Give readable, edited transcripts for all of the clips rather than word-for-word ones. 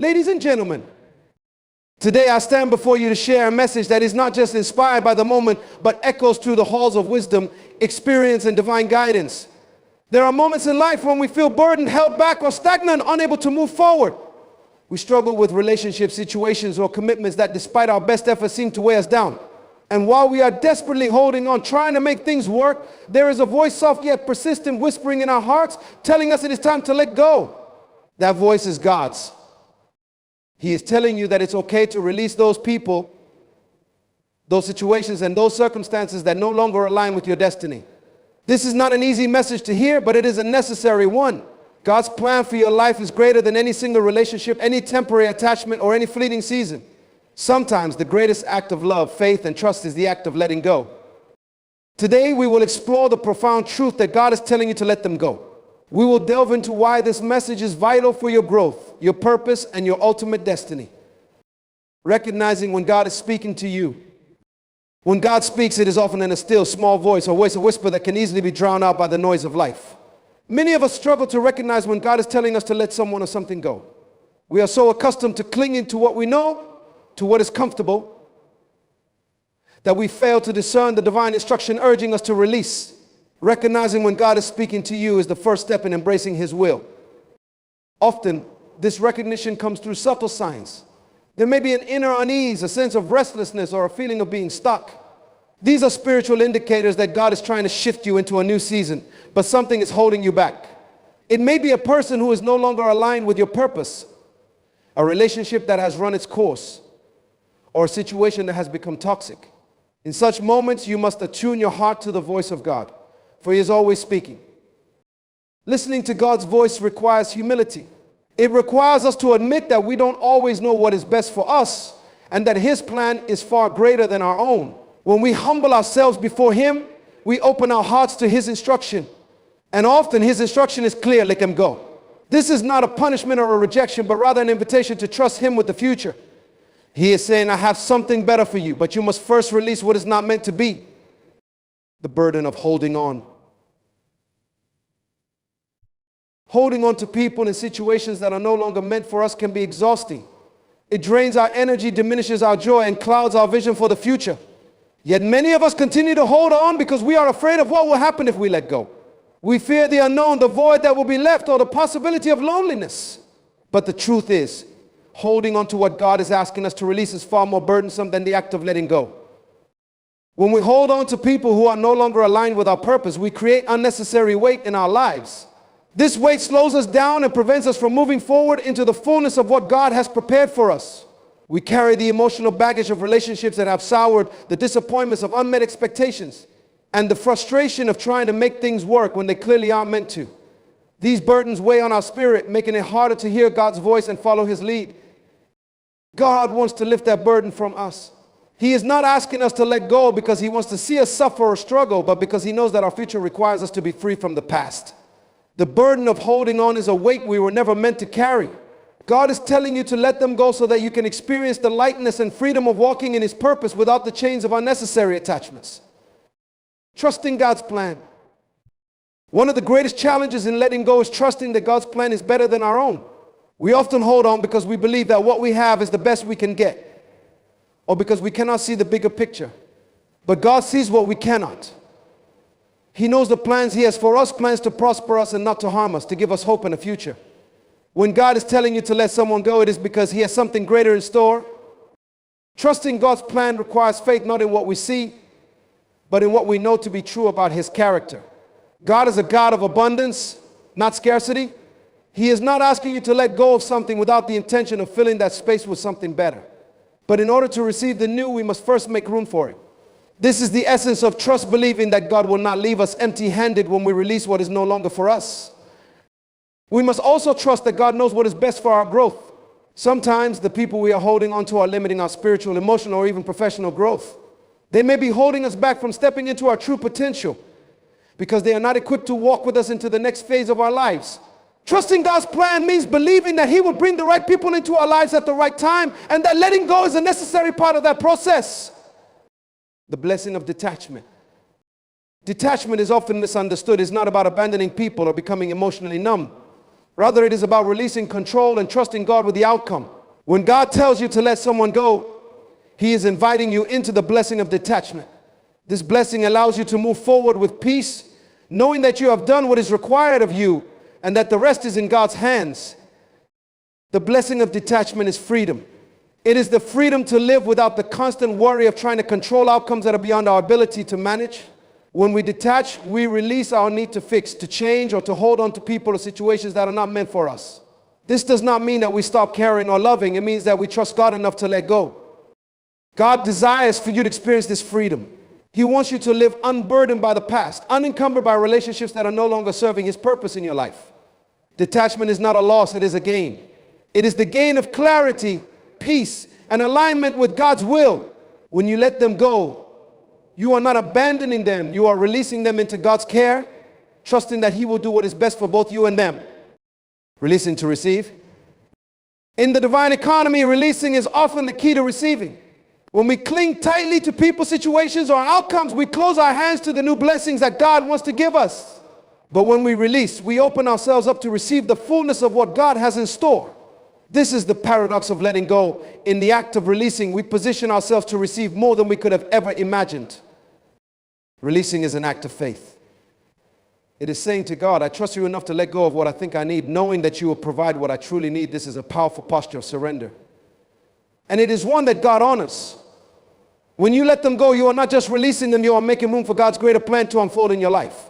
Ladies and gentlemen, today I stand before you to share a message that is not just inspired by the moment, but echoes through the halls of wisdom, experience, and divine guidance. There are moments in life when we feel burdened, held back, or stagnant, unable to move forward. We struggle with relationship situations or commitments that, despite our best efforts, seem to weigh us down. And while we are desperately holding on, trying to make things work, there is a voice, soft yet persistent, whispering in our hearts, telling us it is time to let go. That voice is God's. He is telling you that it's okay to release those people, those situations, and those circumstances that no longer align with your destiny. This is not an easy message to hear, but it is a necessary one. God's plan for your life is greater than any single relationship, any temporary attachment, or any fleeting season. Sometimes the greatest act of love, faith, and trust is the act of letting go. Today, we will explore the profound truth that God is telling you to let them go. We will delve into why this message is vital for your growth, your purpose, and your ultimate destiny. Recognizing when God is speaking to you. When God speaks, it is often in a still, small voice, or voice, a whisper that can easily be drowned out by the noise of life. Many of us struggle to recognize when God is telling us to let someone or something go. We are so accustomed to clinging to what we know, to what is comfortable, that we fail to discern the divine instruction urging us to release. Recognizing when God is speaking to you is the first step in embracing His will. Often, this recognition comes through subtle signs. There may be an inner unease, a sense of restlessness, or a feeling of being stuck. These are spiritual indicators that God is trying to shift you into a new season, but something is holding you back. It may be a person who is no longer aligned with your purpose, a relationship that has run its course, or a situation that has become toxic. In such moments, you must attune your heart to the voice of God, for He is always speaking. Listening to God's voice requires humility. It requires us to admit that we don't always know what is best for us, and that His plan is far greater than our own. When we humble ourselves before Him, we open our hearts to His instruction. And often His instruction is clear: let them go. This is not a punishment or a rejection, but rather an invitation to trust Him with the future. He is saying, I have something better for you, but you must first release what is not meant to be. The burden of holding on. Holding on to people in situations that are no longer meant for us can be exhausting. It drains our energy, diminishes our joy, and clouds our vision for the future. Yet many of us continue to hold on because we are afraid of what will happen if we let go. We fear the unknown, the void that will be left, or the possibility of loneliness. But the truth is, holding on to what God is asking us to release is far more burdensome than the act of letting go. When we hold on to people who are no longer aligned with our purpose, we create unnecessary weight in our lives. This weight slows us down and prevents us from moving forward into the fullness of what God has prepared for us. We carry the emotional baggage of relationships that have soured, the disappointments of unmet expectations, and the frustration of trying to make things work when they clearly aren't meant to. These burdens weigh on our spirit, making it harder to hear God's voice and follow His lead. God wants to lift that burden from us. He is not asking us to let go because He wants to see us suffer or struggle, but because He knows that our future requires us to be free from the past. The burden of holding on is a weight we were never meant to carry. God is telling you to let them go so that you can experience the lightness and freedom of walking in His purpose without the chains of unnecessary attachments. Trusting God's plan. One of the greatest challenges in letting go is trusting that God's plan is better than our own. We often hold on because we believe that what we have is the best we can get, or because we cannot see the bigger picture. But God sees what we cannot. He knows the plans He has for us, plans to prosper us and not to harm us, to give us hope and a future. When God is telling you to let someone go, it is because He has something greater in store. Trusting God's plan requires faith not in what we see, but in what we know to be true about His character. God is a God of abundance, not scarcity. He is not asking you to let go of something without the intention of filling that space with something better. But in order to receive the new, we must first make room for it. This is the essence of trust, believing that God will not leave us empty-handed when we release what is no longer for us. We must also trust that God knows what is best for our growth. Sometimes the people we are holding on to are limiting our spiritual, emotional, or even professional growth. They may be holding us back from stepping into our true potential because they are not equipped to walk with us into the next phase of our lives. Trusting God's plan means believing that He will bring the right people into our lives at the right time, and that letting go is a necessary part of that process. The blessing of detachment. Detachment is often misunderstood. It's not about abandoning people or becoming emotionally numb. Rather, it is about releasing control and trusting God with the outcome. When God tells you to let someone go, He is inviting you into the blessing of detachment. This blessing allows you to move forward with peace, knowing that you have done what is required of you and that the rest is in God's hands. The blessing of detachment is freedom. It is the freedom to live without the constant worry of trying to control outcomes that are beyond our ability to manage. When we detach, we release our need to fix, to change, or to hold on to people or situations that are not meant for us. This does not mean that we stop caring or loving. It means that we trust God enough to let go. God desires for you to experience this freedom. He wants you to live unburdened by the past, unencumbered by relationships that are no longer serving His purpose in your life. Detachment is not a loss, it is a gain. It is the gain of clarity, peace, and alignment with God's will. When you let them go, you are not abandoning them. You are releasing them into God's care, trusting that He will do what is best for both you and them. Releasing to receive. In the divine economy, releasing is often the key to receiving. When we cling tightly to people, situations, or outcomes, we close our hands to the new blessings that God wants to give us. But when we release, we open ourselves up to receive the fullness of what God has in store. This is the paradox of letting go. In the act of releasing, we position ourselves to receive more than we could have ever imagined. Releasing is an act of faith. It is saying to God, I trust you enough to let go of what I think I need, knowing that you will provide what I truly need. This is a powerful posture of surrender. And it is one that God honors. When you let them go, you are not just releasing them, you are making room for God's greater plan to unfold in your life.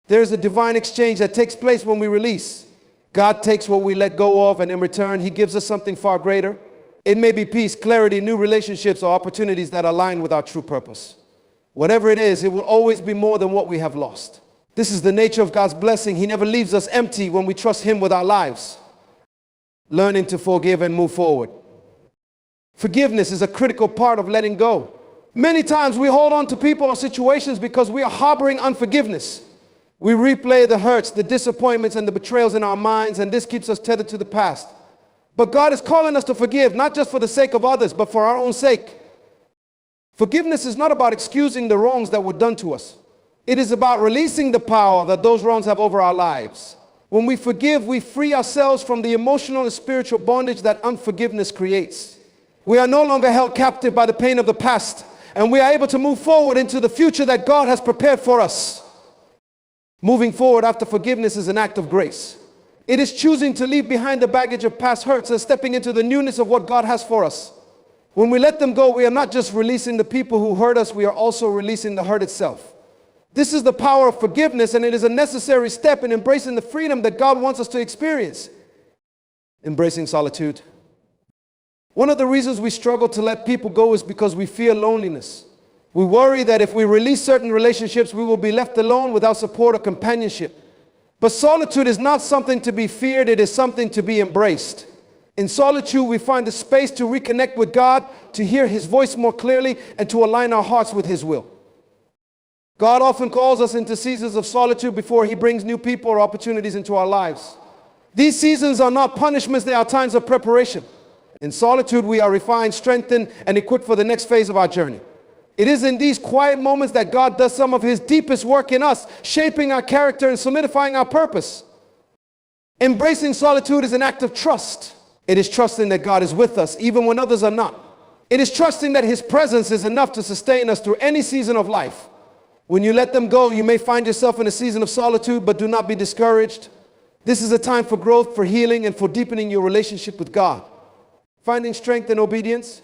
There is a divine exchange that takes place when we release. God takes what we let go of, and in return, He gives us something far greater. It may be peace, clarity, new relationships, or opportunities that align with our true purpose. Whatever it is, it will always be more than what we have lost. This is the nature of God's blessing. He never leaves us empty when we trust Him with our lives. Learning to forgive and move forward. Forgiveness is a critical part of letting go. Many times we hold on to people or situations because we are harboring unforgiveness. We replay the hurts, the disappointments, and the betrayals in our minds, and this keeps us tethered to the past. But God is calling us to forgive, not just for the sake of others, but for our own sake. Forgiveness is not about excusing the wrongs that were done to us. It is about releasing the power that those wrongs have over our lives. When we forgive, we free ourselves from the emotional and spiritual bondage that unforgiveness creates. We are no longer held captive by the pain of the past, and we are able to move forward into the future that God has prepared for us. Moving forward after forgiveness is an act of grace. It is choosing to leave behind the baggage of past hurts and stepping into the newness of what God has for us. When we let them go, we are not just releasing the people who hurt us, we are also releasing the hurt itself. This is the power of forgiveness, and it is a necessary step in embracing the freedom that God wants us to experience. Embracing solitude. One of the reasons we struggle to let people go is because we fear loneliness. We worry that if we release certain relationships, we will be left alone without support or companionship. But solitude is not something to be feared, it is something to be embraced. In solitude, we find the space to reconnect with God, to hear His voice more clearly, and to align our hearts with His will. God often calls us into seasons of solitude before He brings new people or opportunities into our lives. These seasons are not punishments, they are times of preparation. In solitude, we are refined, strengthened, and equipped for the next phase of our journey. It is in these quiet moments that God does some of His deepest work in us, shaping our character and solidifying our purpose. Embracing solitude is an act of trust. It is trusting that God is with us, even when others are not. It is trusting that His presence is enough to sustain us through any season of life. When you let them go, you may find yourself in a season of solitude, but do not be discouraged. This is a time for growth, for healing, and for deepening your relationship with God. Finding strength in obedience.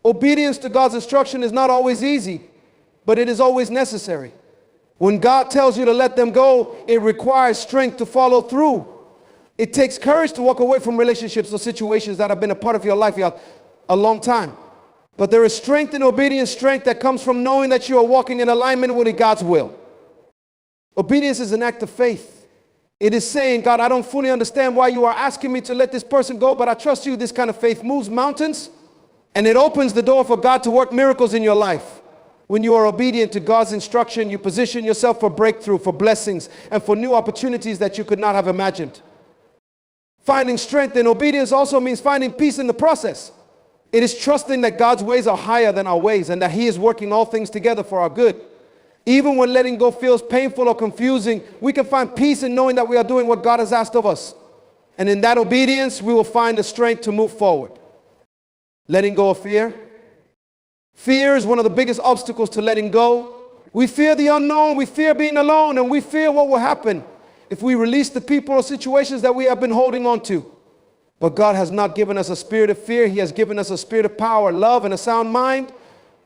Obedience to God's instruction is not always easy, but it is always necessary. When God tells you to let them go, it requires strength to follow through. It takes courage to walk away from relationships or situations that have been a part of your life for a long time. But there is strength in obedience, strength that comes from knowing that you are walking in alignment with God's will. Obedience is an act of faith. It is saying, God, I don't fully understand why you are asking me to let this person go, but I trust you. This kind of faith moves mountains, and it opens the door for God to work miracles in your life. When you are obedient to God's instruction, you position yourself for breakthrough, for blessings, and for new opportunities that you could not have imagined. Finding strength in obedience also means finding peace in the process. It is trusting that God's ways are higher than our ways and that He is working all things together for our good. Even when letting go feels painful or confusing, we can find peace in knowing that we are doing what God has asked of us. And in that obedience, we will find the strength to move forward. Letting go of fear. Fear is one of the biggest obstacles to letting go. We fear the unknown, we fear being alone, and we fear what will happen if we release the people or situations that we have been holding on to. But God has not given us a spirit of fear. He has given us a spirit of power, love, and a sound mind.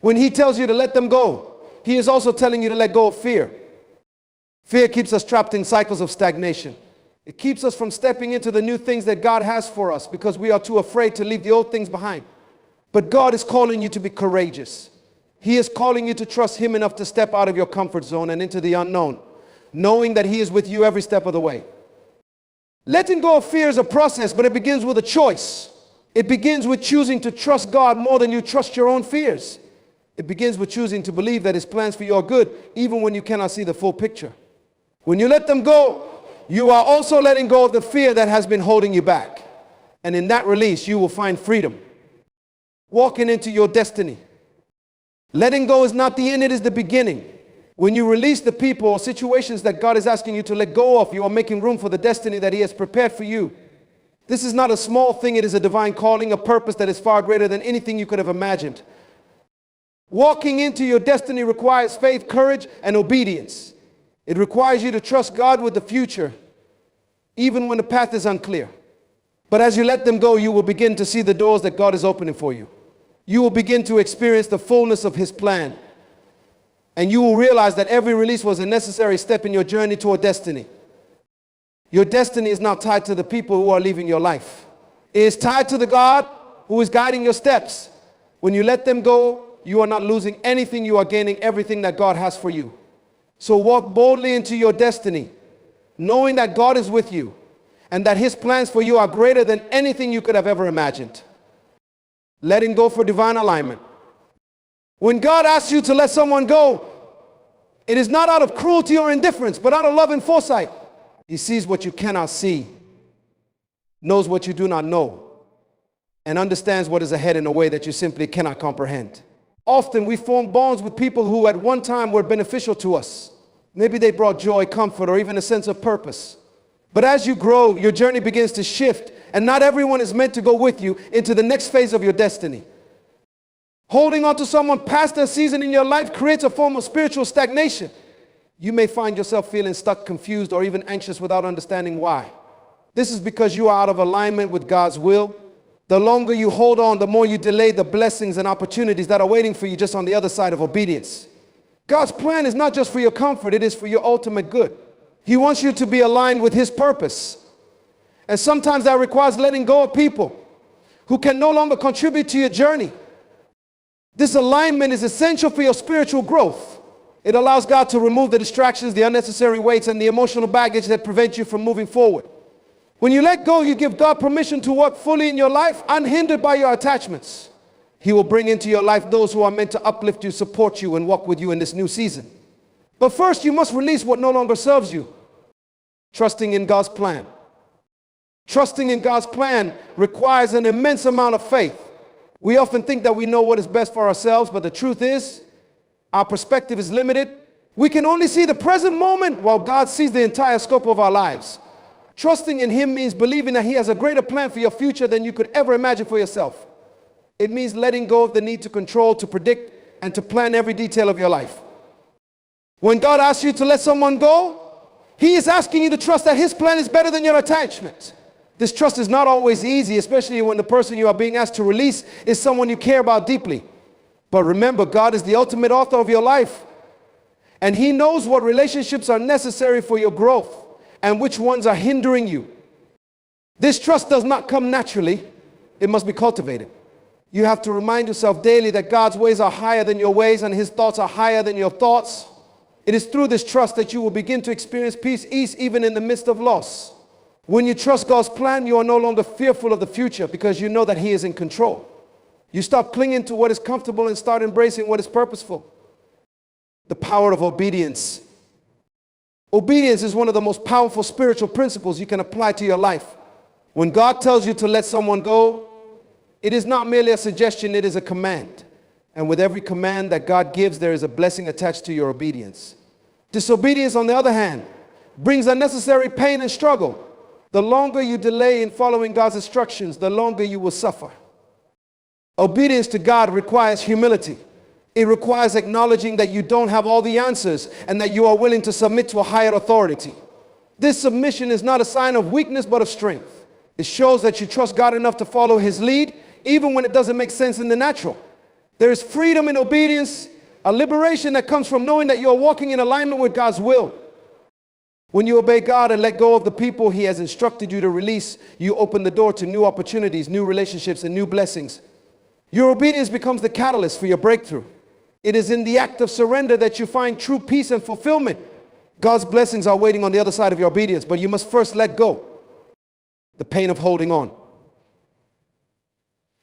When He tells you to let them go, He is also telling you to let go of fear. Fear keeps us trapped in cycles of stagnation. It keeps us from stepping into the new things that God has for us because we are too afraid to leave the old things behind. But God is calling you to be courageous. He is calling you to trust Him enough to step out of your comfort zone and into the unknown, knowing that He is with you every step of the way. Letting go of fear is a process, but it begins with a choice. It begins with choosing to trust God more than you trust your own fears. It begins with choosing to believe that His plans for you are good, even when you cannot see the full picture. When you let them go, you are also letting go of the fear that has been holding you back. And in that release, you will find freedom. Walking into your destiny. Letting go is not the end, it is the beginning. When you release the people or situations that God is asking you to let go of, you are making room for the destiny that He has prepared for you. This is not a small thing, it is a divine calling, a purpose that is far greater than anything you could have imagined. Walking into your destiny requires faith, courage, and obedience. It requires you to trust God with the future, even when the path is unclear. But as you let them go, you will begin to see the doors that God is opening for you. You will begin to experience the fullness of His plan. And you will realize that every release was a necessary step in your journey toward destiny. Your destiny is not tied to the people who are leaving your life. It is tied to the God who is guiding your steps. When you let them go, you are not losing anything, you are gaining everything that God has for you. So walk boldly into your destiny, knowing that God is with you and that His plans for you are greater than anything you could have ever imagined. Letting go for divine alignment. When God asks you to let someone go, it is not out of cruelty or indifference, but out of love and foresight. He sees what you cannot see, knows what you do not know, and understands what is ahead in a way that you simply cannot comprehend. Often we form bonds with people who at one time were beneficial to us. Maybe they brought joy, comfort, or even a sense of purpose. But as you grow, your journey begins to shift, and not everyone is meant to go with you into the next phase of your destiny. Holding on to someone past their season in your life creates a form of spiritual stagnation. You may find yourself feeling stuck, confused, or even anxious without understanding why. This is because you are out of alignment with God's will. The longer you hold on, the more you delay the blessings and opportunities that are waiting for you just on the other side of obedience. God's plan is not just for your comfort, it is for your ultimate good. He wants you to be aligned with His purpose. And sometimes that requires letting go of people who can no longer contribute to your journey. This alignment is essential for your spiritual growth. It allows God to remove the distractions, the unnecessary weights, and the emotional baggage that prevent you from moving forward. When you let go, you give God permission to work fully in your life, unhindered by your attachments. He will bring into your life those who are meant to uplift you, support you, and walk with you in this new season. But first, you must release what no longer serves you. Trusting in God's plan. Trusting in God's plan requires an immense amount of faith. We often think that we know what is best for ourselves, but the truth is, our perspective is limited. We can only see the present moment while God sees the entire scope of our lives. Trusting in Him means believing that He has a greater plan for your future than you could ever imagine for yourself. It means letting go of the need to control, to predict, and to plan every detail of your life. When God asks you to let someone go, He is asking you to trust that His plan is better than your attachment. This trust is not always easy, especially when the person you are being asked to release is someone you care about deeply. But remember, God is the ultimate author of your life, and He knows what relationships are necessary for your growth and which ones are hindering you. This trust does not come naturally. It must be cultivated. You have to remind yourself daily that God's ways are higher than your ways and His thoughts are higher than your thoughts. It is through this trust that you will begin to experience peace, ease, even in the midst of loss. When you trust God's plan, you are no longer fearful of the future because you know that He is in control. You stop clinging to what is comfortable and start embracing what is purposeful. The power of obedience. Obedience is one of the most powerful spiritual principles you can apply to your life. When God tells you to let someone go, it is not merely a suggestion, it is a command. And with every command that God gives, there is a blessing attached to your obedience. Disobedience, on the other hand, brings unnecessary pain and struggle. The longer you delay in following God's instructions, the longer you will suffer. Obedience to God requires humility. It requires acknowledging that you don't have all the answers and that you are willing to submit to a higher authority. This submission is not a sign of weakness but of strength. It shows that you trust God enough to follow His lead, even when it doesn't make sense in the natural. There is freedom in obedience, a liberation that comes from knowing that you are walking in alignment with God's will. When you obey God and let go of the people He has instructed you to release, you open the door to new opportunities, new relationships, and new blessings. Your obedience becomes the catalyst for your breakthrough. It is in the act of surrender that you find true peace and fulfillment. God's blessings are waiting on the other side of your obedience, but you must first let go. The pain of holding on.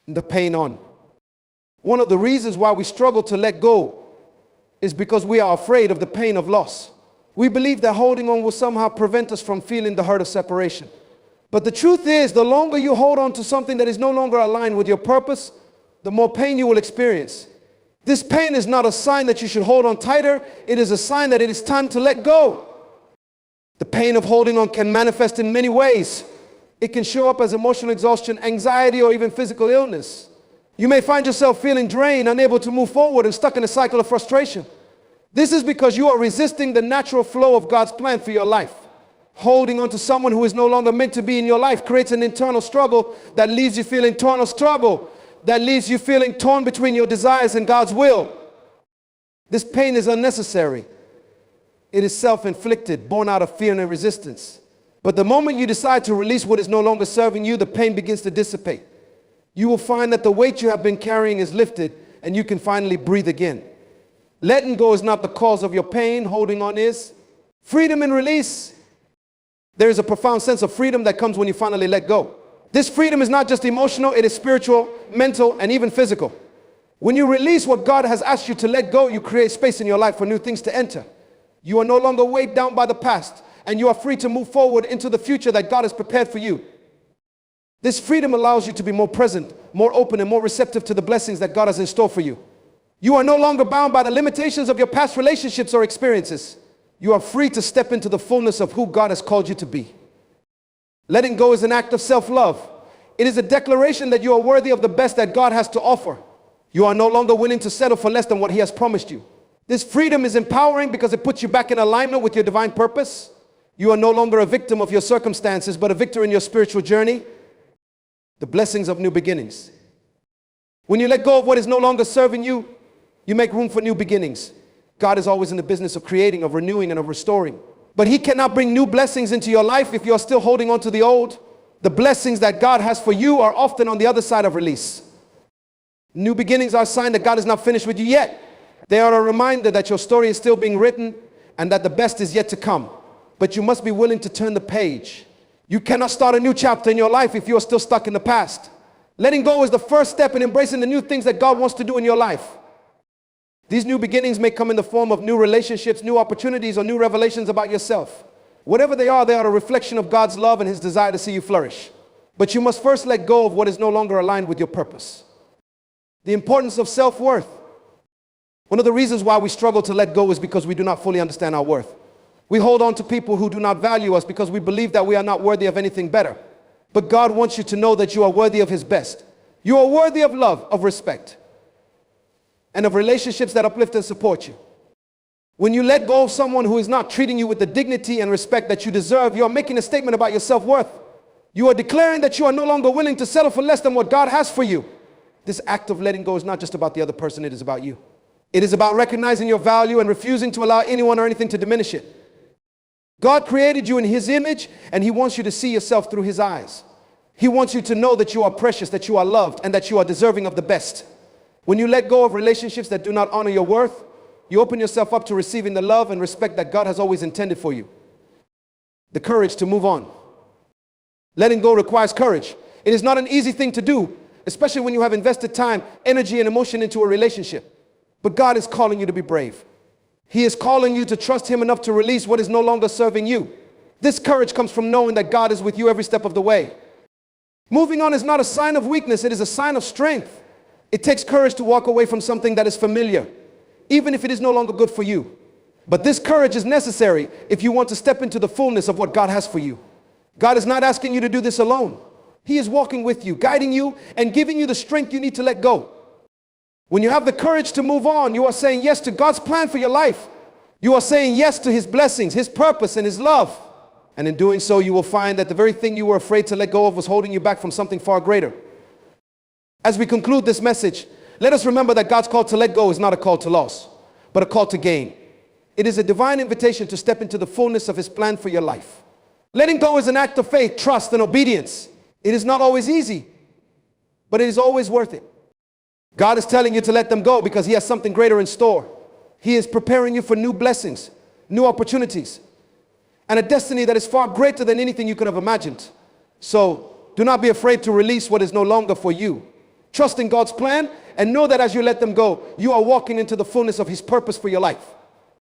The pain on. One of the reasons why we struggle to let go is because we are afraid of the pain of loss. We believe that holding on will somehow prevent us from feeling the hurt of separation. But the truth is, the longer you hold on to something that is no longer aligned with your purpose, the more pain you will experience. This pain is not a sign that you should hold on tighter. It is a sign that it is time to let go. The pain of holding on can manifest in many ways. It can show up as emotional exhaustion, anxiety, or even physical illness. You may find yourself feeling drained, unable to move forward, and stuck in a cycle of frustration. This is because you are resisting the natural flow of God's plan for your life. Holding on to someone who is no longer meant to be in your life creates an internal struggle that leaves you feeling torn between your desires and God's will. This pain is unnecessary. It is self-inflicted, born out of fear and resistance. But the moment you decide to release what is no longer serving you, the pain begins to dissipate. You will find that the weight you have been carrying is lifted and you can finally breathe again. Letting go is not the cause of your pain. Holding on is. Freedom and release. There is a profound sense of freedom that comes when you finally let go. This freedom is not just emotional, it is spiritual, mental, and even physical. When you release what God has asked you to let go, you create space in your life for new things to enter. You are no longer weighed down by the past, and you are free to move forward into the future that God has prepared for you. This freedom allows you to be more present, more open, and more receptive to the blessings that God has in store for you. You are no longer bound by the limitations of your past relationships or experiences. You are free to step into the fullness of who God has called you to be. Letting go is an act of self-love. It is a declaration that you are worthy of the best that God has to offer. You are no longer willing to settle for less than what He has promised you. This freedom is empowering because it puts you back in alignment with your divine purpose. You are no longer a victim of your circumstances, but a victor in your spiritual journey. The blessings of new beginnings. When you let go of what is no longer serving you, you make room for new beginnings. God is always in the business of creating, of renewing, and of restoring. But He cannot bring new blessings into your life if you are still holding on to the old. The blessings that God has for you are often on the other side of release. New beginnings are a sign that God is not finished with you yet. They are a reminder that your story is still being written and that the best is yet to come. But you must be willing to turn the page. You cannot start a new chapter in your life if you are still stuck in the past. Letting go is the first step in embracing the new things that God wants to do in your life. These new beginnings may come in the form of new relationships, new opportunities, or new revelations about yourself. Whatever they are a reflection of God's love and His desire to see you flourish. But you must first let go of what is no longer aligned with your purpose. The importance of self-worth. One of the reasons why we struggle to let go is because we do not fully understand our worth. We hold on to people who do not value us because we believe that we are not worthy of anything better. But God wants you to know that you are worthy of His best. You are worthy of love, of respect, and of relationships that uplift and support you. When you let go of someone who is not treating you with the dignity and respect that you deserve, you are making a statement about your self-worth. You are declaring that you are no longer willing to settle for less than what God has for you. This act of letting go is not just about the other person, it is about you. It is about recognizing your value and refusing to allow anyone or anything to diminish it. God created you in His image, and He wants you to see yourself through His eyes. He wants you to know that you are precious, that you are loved, and that you are deserving of the best. When you let go of relationships that do not honor your worth, you open yourself up to receiving the love and respect that God has always intended for you. The courage to move on. Letting go requires courage. It is not an easy thing to do, especially when you have invested time, energy, and emotion into a relationship. But God is calling you to be brave. He is calling you to trust Him enough to release what is no longer serving you. This courage comes from knowing that God is with you every step of the way. Moving on is not a sign of weakness, it is a sign of strength. It takes courage to walk away from something that is familiar, even if it is no longer good for you. But this courage is necessary if you want to step into the fullness of what God has for you. God is not asking you to do this alone. He is walking with you, guiding you, and giving you the strength you need to let go. When you have the courage to move on, you are saying yes to God's plan for your life. You are saying yes to His blessings, His purpose, and His love. And in doing so, you will find that the very thing you were afraid to let go of was holding you back from something far greater. As we conclude this message, let us remember that God's call to let go is not a call to loss, but a call to gain. It is a divine invitation to step into the fullness of His plan for your life. Letting go is an act of faith, trust, and obedience. It is not always easy, but it is always worth it. God is telling you to let them go because He has something greater in store. He is preparing you for new blessings, new opportunities, and a destiny that is far greater than anything you could have imagined. So do not be afraid to release what is no longer for you. Trust in God's plan and know that as you let them go, you are walking into the fullness of His purpose for your life.